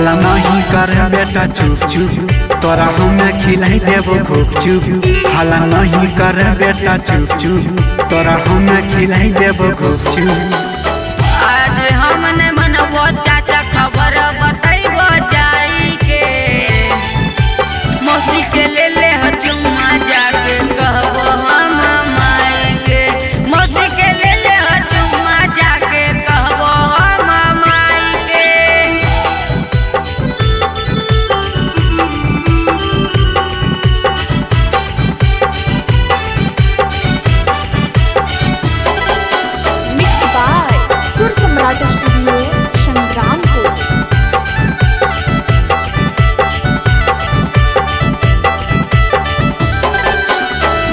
हला नहीं कर बेटा चुप चुप, तोरा हमें खिलाई देबो खूब चुप। हला नहीं कर बेटा चुप चुप, तोरा हमें खिलाई देबो खूब चुप। आज हमने मनबो चाचा खबर बतैबो जाई के, मौसी के ले ले चुम्मा जाके कहबो हम माई के। मौसी के ले ले चुम्मा जाके कहबो हम माई के। मिक्स बाय सुर सम्राट स्टूडियो संग्रामपुर।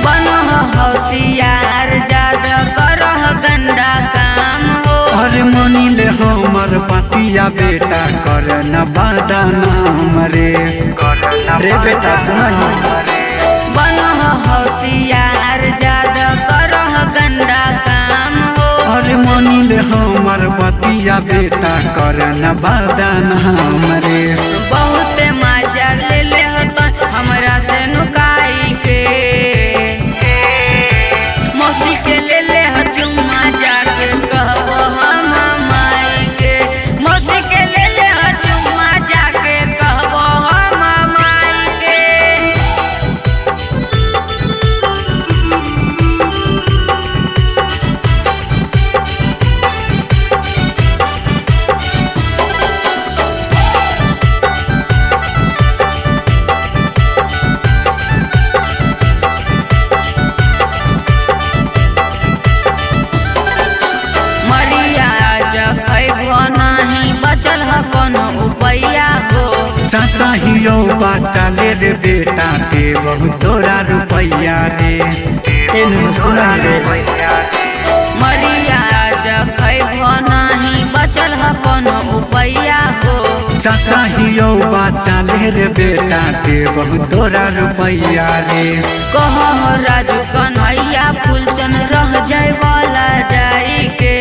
बनह होशियार ज्यादा करह गंदा काम हो। अरे मनी ले हमर पतिया बेटा कर न बदनाम रे। रे बेटा सुनाई, बनह होशियार ज्यादा करह गंदा काम हो। अरे मनी ले हमर पतिया बेटा कर न बदनाम रे। बहुत मजा ले ले हमरा से नुकाई के, मौसी के ले ले चुम्मा जाके कहबो हम माई के। मौसी के ले ले चुम्मा जाके कहबो हम माई के। नहीं बचल है कोनो उपाया हो। चाचा हियो बच्चा ले रे बेटा के बहुत तोरा रुपैया रे। एनु सुना रे, मरिया खैबो नहीं बचल है कोनो उपाया हो। चाचा हियो बच्चा ले रे बेटा के बहुत तोरा रुपैया रे। कहो राजू कन्हैया फूलचंद रह जाए वाला जाई के।